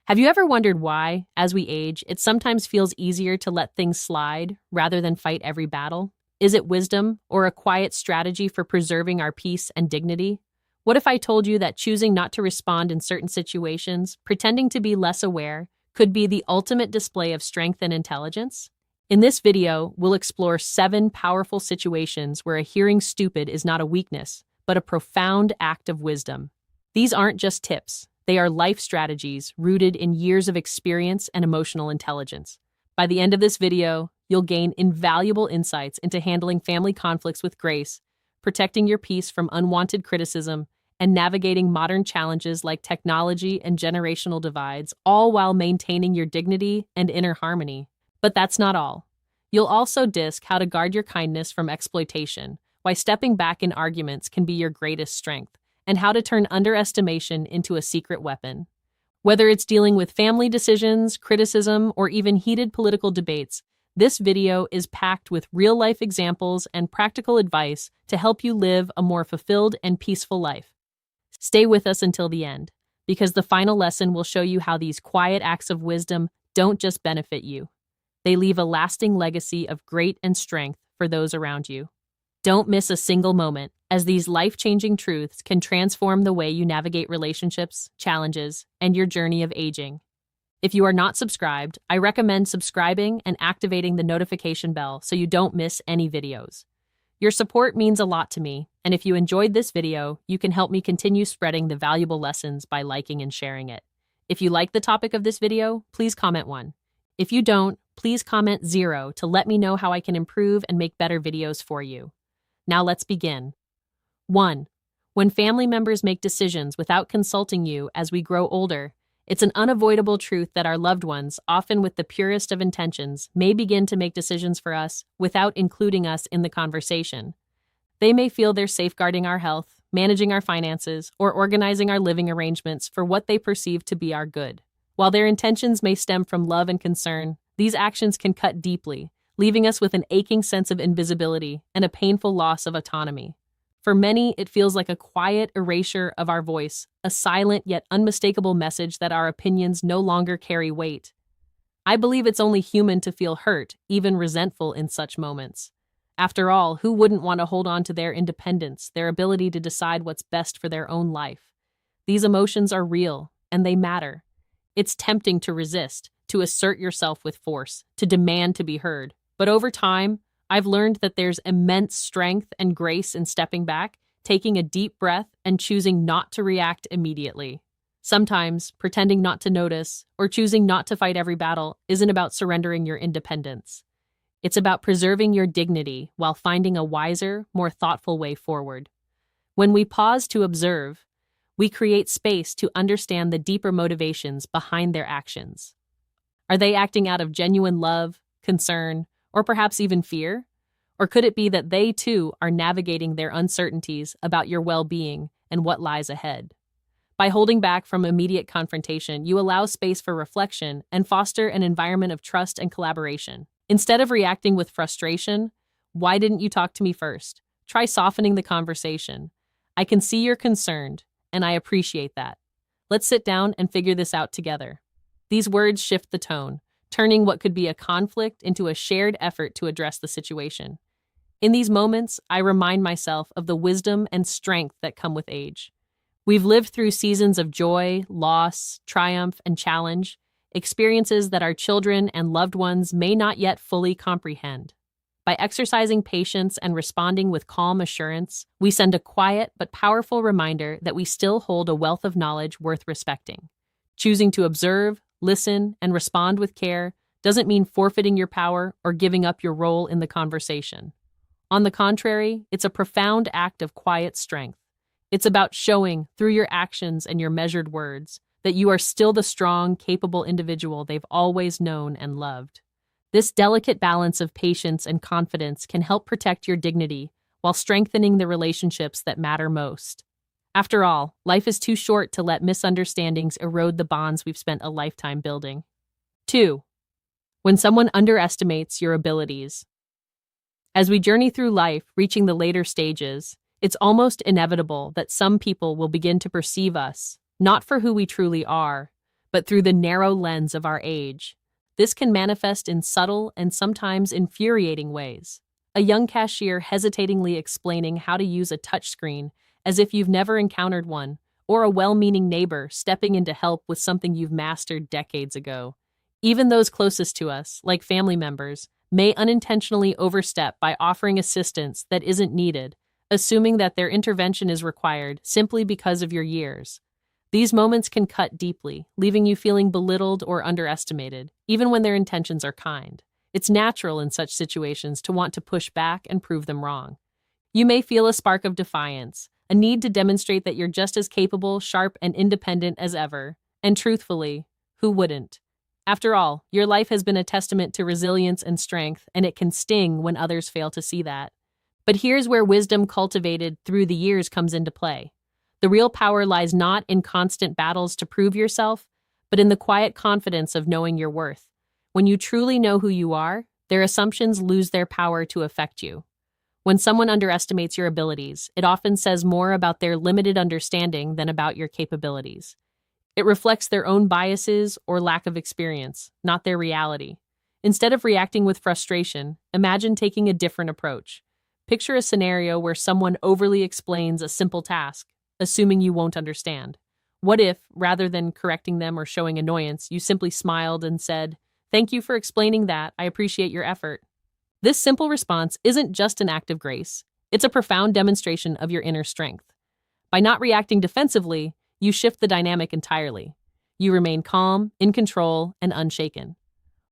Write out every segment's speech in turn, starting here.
Have you ever wondered why, as we age, it sometimes feels easier to let things slide rather than fight every battle? Is it wisdom or a quiet strategy for preserving our peace and dignity? What if I told you that choosing not to respond in certain situations, pretending to be less aware, could be the ultimate display of strength and intelligence? In this video, we'll explore 7 powerful situations where a hearing stupid is not a weakness, but a profound act of wisdom. These aren't just tips. They are life strategies rooted in years of experience and emotional intelligence. By the end of this video, you'll gain invaluable insights into handling family conflicts with grace, protecting your peace from unwanted criticism, and navigating modern challenges like technology and generational divides, all while maintaining your dignity and inner harmony. But that's not all. You'll also discuss how to guard your kindness from exploitation, why stepping back in arguments can be your greatest strength, and how to turn underestimation into a secret weapon. Whether it's dealing with family decisions, criticism, or even heated political debates, this video is packed with real-life examples and practical advice to help you live a more fulfilled and peaceful life. Stay with us until the end, because the final lesson will show you how these quiet acts of wisdom don't just benefit you. They leave a lasting legacy of great and strength for those around you. Don't miss a single moment, as these life-changing truths can transform the way you navigate relationships, challenges, and your journey of aging. If you are not subscribed, I recommend subscribing and activating the notification bell so you don't miss any videos. Your support means a lot to me, and if you enjoyed this video, you can help me continue spreading the valuable lessons by liking and sharing it. If you like the topic of this video, please comment 1. If you don't, please comment 0 to let me know how I can improve and make better videos for you. Now let's begin. 1. When family members make decisions without consulting you as we grow older, it's an unavoidable truth that our loved ones, often with the purest of intentions, may begin to make decisions for us without including us in the conversation. They may feel they're safeguarding our health, managing our finances, or organizing our living arrangements for what they perceive to be our good. While their intentions may stem from love and concern, these actions can cut deeply, leaving us with an aching sense of invisibility and a painful loss of autonomy. For many, it feels like a quiet erasure of our voice, a silent yet unmistakable message that our opinions no longer carry weight. I believe it's only human to feel hurt, even resentful in such moments. After all, who wouldn't want to hold on to their independence, their ability to decide what's best for their own life? These emotions are real, and they matter. It's tempting to resist, to assert yourself with force, to demand to be heard. But over time, I've learned that there's immense strength and grace in stepping back, taking a deep breath, and choosing not to react immediately. Sometimes, pretending not to notice or choosing not to fight every battle isn't about surrendering your independence. It's about preserving your dignity while finding a wiser, more thoughtful way forward. When we pause to observe, we create space to understand the deeper motivations behind their actions. Are they acting out of genuine love, concern, or perhaps even fear? Or could it be that they, too, are navigating their uncertainties about your well-being and what lies ahead? By holding back from immediate confrontation, you allow space for reflection and foster an environment of trust and collaboration. Instead of reacting with frustration, "Why didn't you talk to me first?" Try softening the conversation. "I can see you're concerned, and I appreciate that. Let's sit down and figure this out together." These words shift the tone, turning what could be a conflict into a shared effort to address the situation. In these moments, I remind myself of the wisdom and strength that come with age. We've lived through seasons of joy, loss, triumph, and challenge, experiences that our children and loved ones may not yet fully comprehend. By exercising patience and responding with calm assurance, we send a quiet but powerful reminder that we still hold a wealth of knowledge worth respecting. Choosing to observe, listen, and respond with care doesn't mean forfeiting your power or giving up your role in the conversation. On the contrary, it's a profound act of quiet strength. It's about showing, through your actions and your measured words, that you are still the strong, capable individual they've always known and loved. This delicate balance of patience and confidence can help protect your dignity while strengthening the relationships that matter most. After all, life is too short to let misunderstandings erode the bonds we've spent a lifetime building. 2. When someone underestimates your abilities. As we journey through life, reaching the later stages, it's almost inevitable that some people will begin to perceive us, not for who we truly are, but through the narrow lens of our age. This can manifest in subtle and sometimes infuriating ways. A young cashier hesitatingly explaining how to use a touchscreen as if you've never encountered one, or a well-meaning neighbor stepping in to help with something you've mastered decades ago. Even those closest to us, like family members, may unintentionally overstep by offering assistance that isn't needed, assuming that their intervention is required simply because of your years. These moments can cut deeply, leaving you feeling belittled or underestimated, even when their intentions are kind. It's natural in such situations to want to push back and prove them wrong. You may feel a spark of defiance, a need to demonstrate that you're just as capable, sharp, and independent as ever. And truthfully, who wouldn't? After all, your life has been a testament to resilience and strength, and it can sting when others fail to see that. But here's where wisdom cultivated through the years comes into play. The real power lies not in constant battles to prove yourself, but in the quiet confidence of knowing your worth. When you truly know who you are, their assumptions lose their power to affect you. When someone underestimates your abilities, it often says more about their limited understanding than about your capabilities. It reflects their own biases or lack of experience, not their reality. Instead of reacting with frustration, imagine taking a different approach. Picture a scenario where someone overly explains a simple task, assuming you won't understand. What if, rather than correcting them or showing annoyance, you simply smiled and said, "Thank you for explaining that. I appreciate your effort." This simple response isn't just an act of grace. It's a profound demonstration of your inner strength. By not reacting defensively, you shift the dynamic entirely. You remain calm, in control, and unshaken.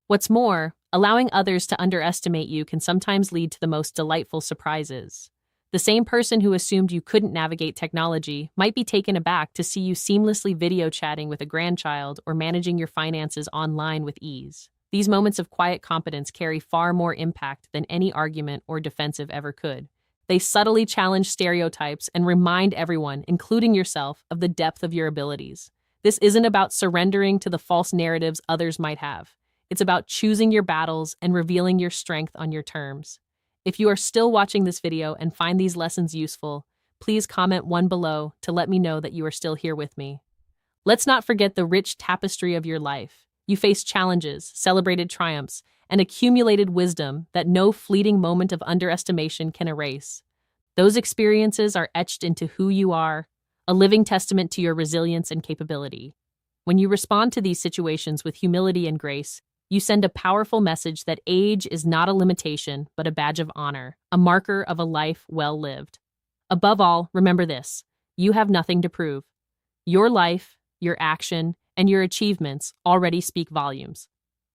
What's more, allowing others to underestimate you can sometimes lead to the most delightful surprises. The same person who assumed you couldn't navigate technology might be taken aback to see you seamlessly video chatting with a grandchild or managing your finances online with ease. These moments of quiet competence carry far more impact than any argument or defensive ever could. They subtly challenge stereotypes and remind everyone, including yourself, of the depth of your abilities. This isn't about surrendering to the false narratives others might have. It's about choosing your battles and revealing your strength on your terms. If you are still watching this video and find these lessons useful, please comment one below to let me know that you are still here with me. Let's not forget the rich tapestry of your life. You faced challenges, celebrated triumphs, and accumulated wisdom that no fleeting moment of underestimation can erase. Those experiences are etched into who you are, a living testament to your resilience and capability. When you respond to these situations with humility and grace, you send a powerful message that age is not a limitation, but a badge of honor, a marker of a life well lived. Above all, remember this: you have nothing to prove. Your life, your action, and your achievements already speak volumes.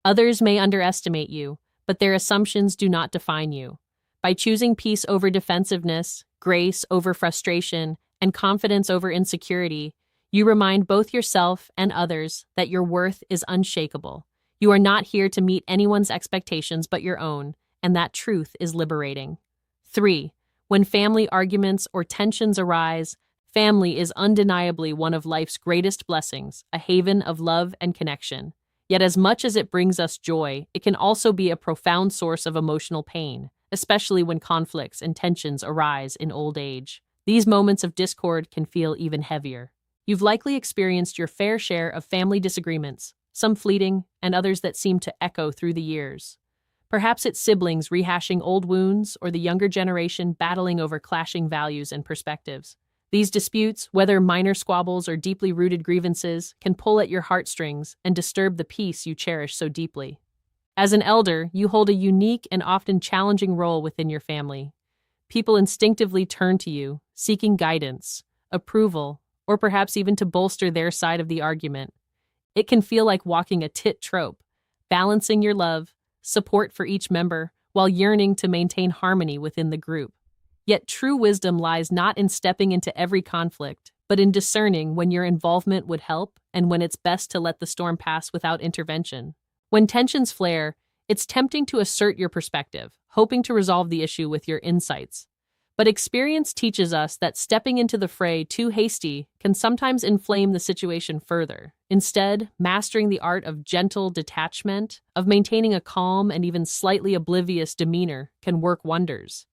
Others may underestimate you, but their assumptions do not define you. By choosing peace over defensiveness, grace over frustration, and confidence over insecurity, you remind both yourself and others that your worth is unshakable. You are not here to meet anyone's expectations but your own, and that truth is liberating. 3. When family arguments or tensions arise, family is undeniably one of life's greatest blessings, a haven of love and connection. Yet as much as it brings us joy, it can also be a profound source of emotional pain, especially when conflicts and tensions arise in old age. These moments of discord can feel even heavier. You've likely experienced your fair share of family disagreements, some fleeting and others that seem to echo through the years. Perhaps it's siblings rehashing old wounds or the younger generation battling over clashing values and perspectives. These disputes, whether minor squabbles or deeply rooted grievances, can pull at your heartstrings and disturb the peace you cherish so deeply. As an elder, you hold a unique and often challenging role within your family. People instinctively turn to you, seeking guidance, approval, or perhaps even to bolster their side of the argument. It can feel like walking a tightrope, balancing your love, support for each member, while yearning to maintain harmony within the group. Yet true wisdom lies not in stepping into every conflict, but in discerning when your involvement would help and when it's best to let the storm pass without intervention. When tensions flare, it's tempting to assert your perspective, hoping to resolve the issue with your insights. But experience teaches us that stepping into the fray too hasty can sometimes inflame the situation further. Instead, mastering the art of gentle detachment, of maintaining a calm and even slightly oblivious demeanor, can work wonders.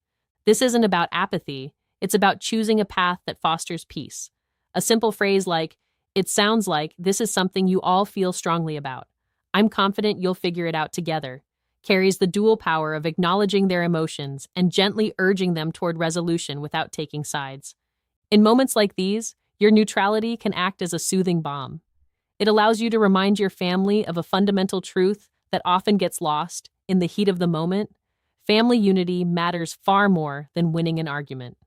This isn't about apathy, it's about choosing a path that fosters peace. A simple phrase like, It sounds like this is something you all feel strongly about. I'm confident you'll figure it out together. Carries the dual power of acknowledging their emotions and gently urging them toward resolution without taking sides. In moments like these, your neutrality can act as a soothing balm. It allows you to remind your family of a fundamental truth that often gets lost in the heat of the moment. Family unity matters far more than winning an argument.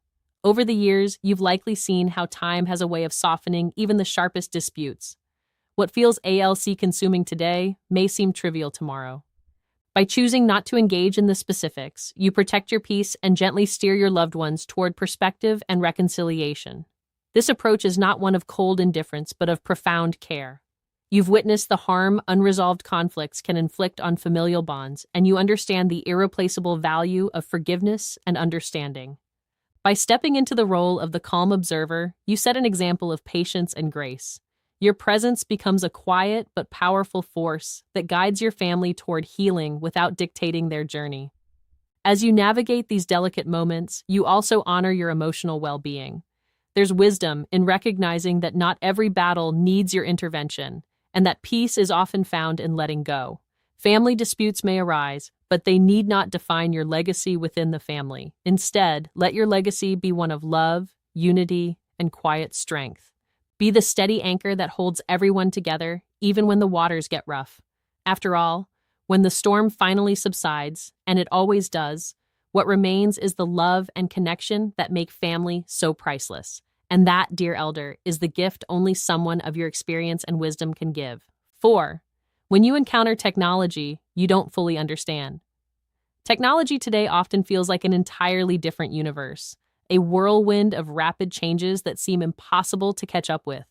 Over the years, you've likely seen how time has a way of softening even the sharpest disputes. What feels ALC-consuming today may seem trivial tomorrow. By choosing not to engage in the specifics, you protect your peace and gently steer your loved ones toward perspective and reconciliation. This approach is not one of cold indifference, but of profound care. You've witnessed the harm unresolved conflicts can inflict on familial bonds, and you understand the irreplaceable value of forgiveness and understanding. By stepping into the role of the calm observer, you set an example of patience and grace. Your presence becomes a quiet but powerful force that guides your family toward healing without dictating their journey. As you navigate these delicate moments, you also honor your emotional well-being. There's wisdom in recognizing that not every battle needs your intervention, and that peace is often found in letting go. Family disputes may arise, but they need not define your legacy within the family. Instead, let your legacy be one of love, unity, and quiet strength. Be the steady anchor that holds everyone together, even when the waters get rough. After all, when the storm finally subsides, and it always does, what remains is the love and connection that make family so priceless. And that, dear elder, is the gift only someone of your experience and wisdom can give. 4. When you encounter technology you don't fully understand. Technology today often feels like an entirely different universe, a whirlwind of rapid changes that seem impossible to catch up with.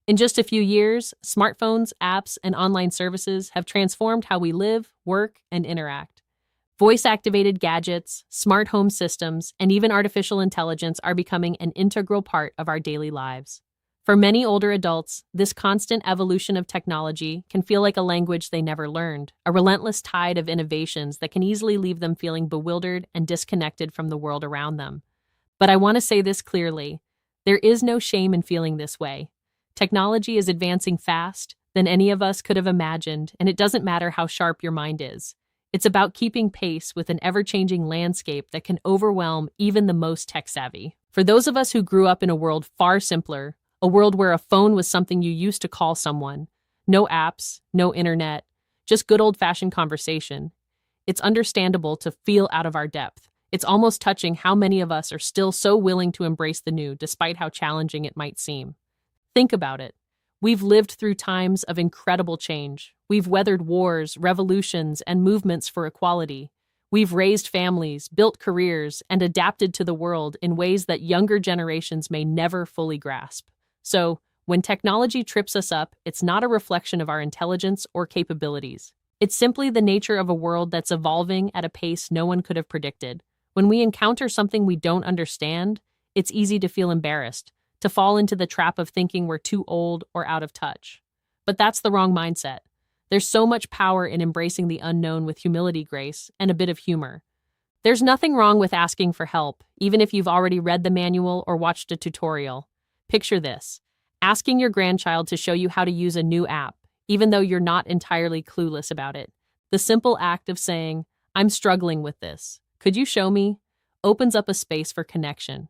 In just a few years, smartphones, apps, and online services have transformed how we live, work, and interact. Voice-activated gadgets, smart home systems, and even artificial intelligence are becoming an integral part of our daily lives. For many older adults, this constant evolution of technology can feel like a language they never learned, a relentless tide of innovations that can easily leave them feeling bewildered and disconnected from the world around them. But I want to say this clearly: there is no shame in feeling this way. Technology is advancing fast than any of us could have imagined, and it doesn't matter how sharp your mind is. It's about keeping pace with an ever-changing landscape that can overwhelm even the most tech-savvy. For those of us who grew up in a world far simpler, a world where a phone was something you used to call someone, no apps, no internet, just good old-fashioned conversation, it's understandable to feel out of our depth. It's almost touching how many of us are still so willing to embrace the new, despite how challenging it might seem. Think about it. We've lived through times of incredible change. We've weathered wars, revolutions, and movements for equality. We've raised families, built careers, and adapted to the world in ways that younger generations may never fully grasp. So, when technology trips us up, it's not a reflection of our intelligence or capabilities. It's simply the nature of a world that's evolving at a pace no one could have predicted. When we encounter something we don't understand, it's easy to feel embarrassed, to fall into the trap of thinking we're too old or out of touch. But that's the wrong mindset. There's so much power in embracing the unknown with humility, grace, and a bit of humor. There's nothing wrong with asking for help, even if you've already read the manual or watched a tutorial. Picture this: asking your grandchild to show you how to use a new app, even though you're not entirely clueless about it. The simple act of saying, "I'm struggling with this. Could you show me?" opens up a space for connection.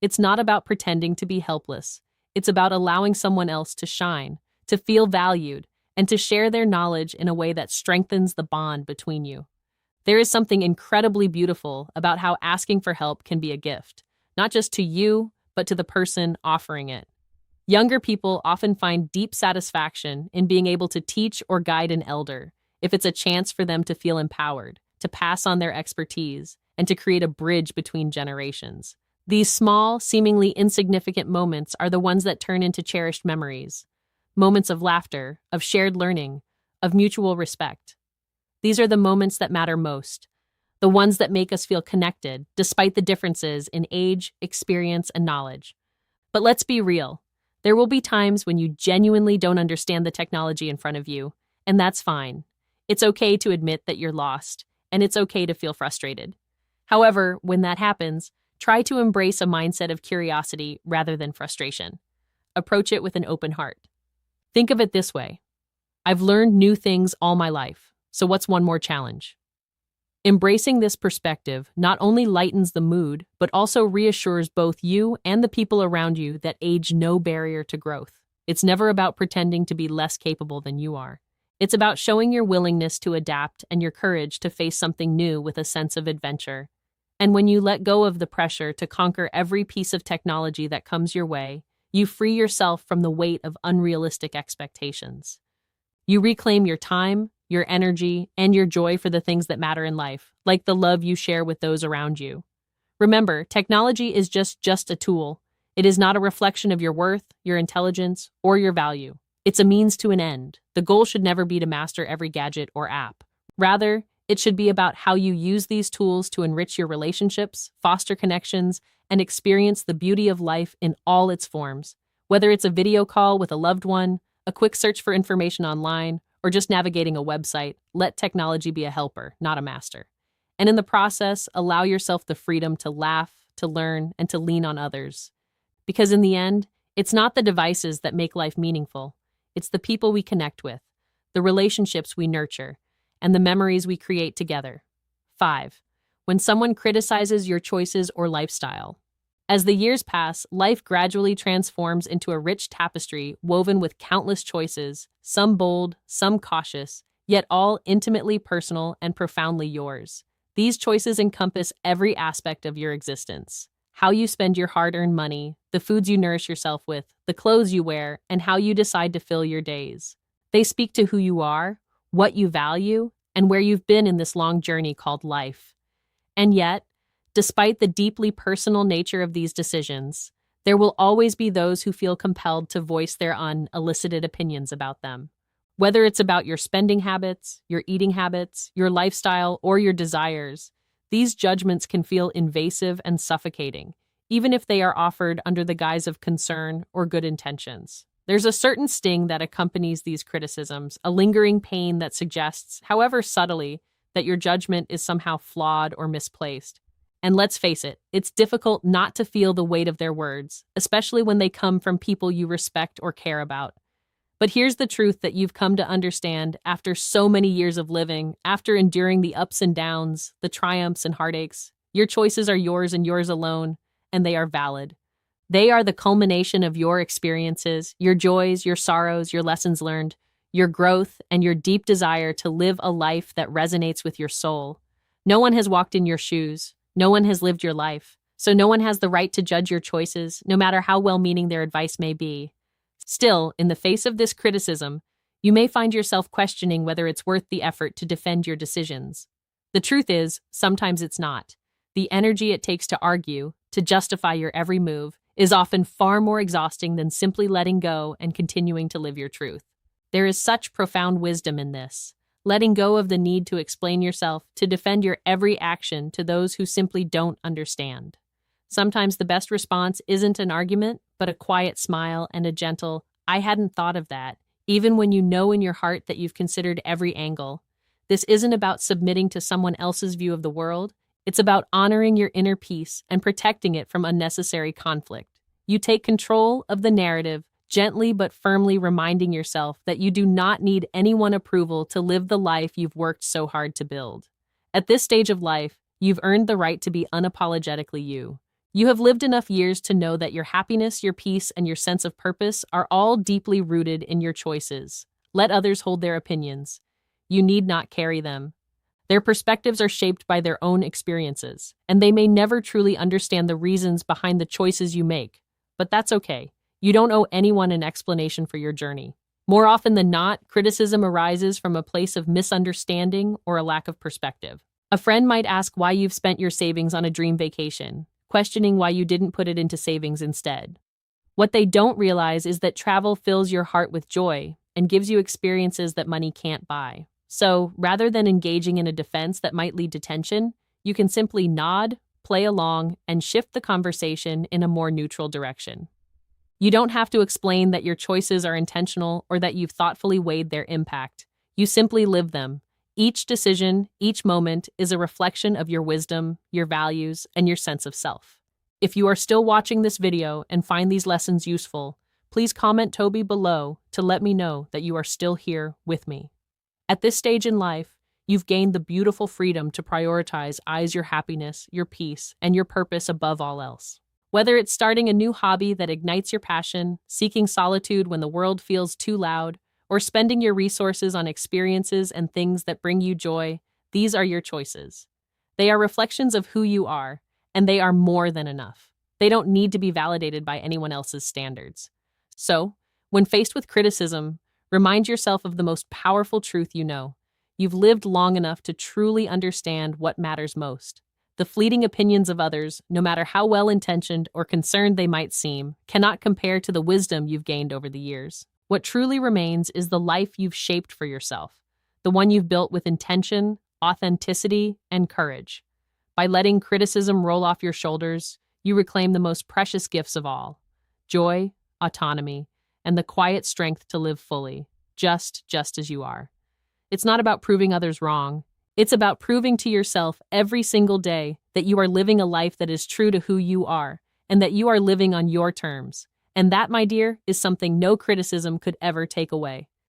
It's not about pretending to be helpless. It's about allowing someone else to shine, to feel valued, and to share their knowledge in a way that strengthens the bond between you. There is something incredibly beautiful about how asking for help can be a gift, not just to you, but to the person offering it. Younger people often find deep satisfaction in being able to teach or guide an elder, if it's a chance for them to feel empowered, to pass on their expertise, and to create a bridge between generations. These small, seemingly insignificant moments are the ones that turn into cherished memories. Moments of laughter, of shared learning, of mutual respect. These are the moments that matter most, the ones that make us feel connected, despite the differences in age, experience, and knowledge. But let's be real. There will be times when you genuinely don't understand the technology in front of you, and that's fine. It's okay to admit that you're lost, and it's okay to feel frustrated. However, when that happens, try to embrace a mindset of curiosity rather than frustration. Approach it with an open heart. Think of it this way. I've learned new things all my life, so what's one more challenge? Embracing this perspective not only lightens the mood, but also reassures both you and the people around you that age no barrier to growth. It's never about pretending to be less capable than you are. It's about showing your willingness to adapt and your courage to face something new with a sense of adventure. And when you let go of the pressure to conquer every piece of technology that comes your way, you free yourself from the weight of unrealistic expectations. You reclaim your time, your energy, and your joy for the things that matter in life, like the love you share with those around you. Remember, technology is just a tool. It is not a reflection of your worth, your intelligence, or your value. It's a means to an end. The goal should never be to master every gadget or app. Rather, it should be about how you use these tools to enrich your relationships, foster connections, and experience the beauty of life in all its forms. Whether it's a video call with a loved one, a quick search for information online, or just navigating a website, let technology be a helper, not a master. And in the process, allow yourself the freedom to laugh, to learn, and to lean on others. Because in the end, it's not the devices that make life meaningful. It's the people we connect with, the relationships we nurture, and the memories we create together. 5. When someone criticizes your choices or lifestyle. As the years pass, life gradually transforms into a rich tapestry woven with countless choices, some bold, some cautious, yet all intimately personal and profoundly yours. These choices encompass every aspect of your existence. How you spend your hard-earned money, the foods you nourish yourself with, the clothes you wear, and how you decide to fill your days. They speak to who you are, what you value, and where you've been in this long journey called life. And yet, despite the deeply personal nature of these decisions, there will always be those who feel compelled to voice their unsolicited opinions about them. Whether it's about your spending habits, your eating habits, your lifestyle, or your desires, these judgments can feel invasive and suffocating, even if they are offered under the guise of concern or good intentions. There's a certain sting that accompanies these criticisms, a lingering pain that suggests, however subtly, that your judgment is somehow flawed or misplaced. And let's face it, it's difficult not to feel the weight of their words, especially when they come from people you respect or care about. But here's the truth that you've come to understand after so many years of living, after enduring the ups and downs, the triumphs and heartaches. Your choices are yours and yours alone, and they are valid. They are the culmination of your experiences, your joys, your sorrows, your lessons learned, your growth, and your deep desire to live a life that resonates with your soul. No one has walked in your shoes. No one has lived your life. So no one has the right to judge your choices, no matter how well-meaning their advice may be. Still, in the face of this criticism, you may find yourself questioning whether it's worth the effort to defend your decisions. The truth is, sometimes it's not. The energy it takes to argue, to justify your every move, is often far more exhausting than simply letting go and continuing to live your truth. There is such profound wisdom in this, letting go of the need to explain yourself, to defend your every action to those who simply don't understand. Sometimes the best response isn't an argument, but a quiet smile and a gentle, "I hadn't thought of that," even when you know in your heart that you've considered every angle. This isn't about submitting to someone else's view of the world. It's about honoring your inner peace and protecting it from unnecessary conflict. You take control of the narrative, gently but firmly reminding yourself that you do not need anyone's approval to live the life you've worked so hard to build. At this stage of life, you've earned the right to be unapologetically you. You have lived enough years to know that your happiness, your peace, and your sense of purpose are all deeply rooted in your choices. Let others hold their opinions. You need not carry them. Their perspectives are shaped by their own experiences, and they may never truly understand the reasons behind the choices you make. But that's okay. You don't owe anyone an explanation for your journey. More often than not, criticism arises from a place of misunderstanding or a lack of perspective. A friend might ask why you've spent your savings on a dream vacation, questioning why you didn't put it into savings instead. What they don't realize is that travel fills your heart with joy and gives you experiences that money can't buy. So, rather than engaging in a defense that might lead to tension, you can simply nod, play along, and shift the conversation in a more neutral direction. You don't have to explain that your choices are intentional or that you've thoughtfully weighed their impact. You simply live them. Each decision, each moment is a reflection of your wisdom, your values, and your sense of self. If you are still watching this video and find these lessons useful, please comment Toby below to let me know that you are still here with me. At this stage in life, you've gained the beautiful freedom to prioritize your happiness, your peace, and your purpose above all else. Whether it's starting a new hobby that ignites your passion, seeking solitude when the world feels too loud, or spending your resources on experiences and things that bring you joy, these are your choices. They are reflections of who you are, and they are more than enough. They don't need to be validated by anyone else's standards. So, when faced with criticism, remind yourself of the most powerful truth you know. You've lived long enough to truly understand what matters most. The fleeting opinions of others, no matter how well-intentioned or concerned they might seem, cannot compare to the wisdom you've gained over the years. What truly remains is the life you've shaped for yourself, the one you've built with intention, authenticity, and courage. By letting criticism roll off your shoulders, you reclaim the most precious gifts of all: joy, autonomy, and the quiet strength to live fully, just as you are. It's not about proving others wrong. It's about proving to yourself every single day that you are living a life that is true to who you are, and that you are living on your terms. And that, my dear, is something no criticism could ever take away.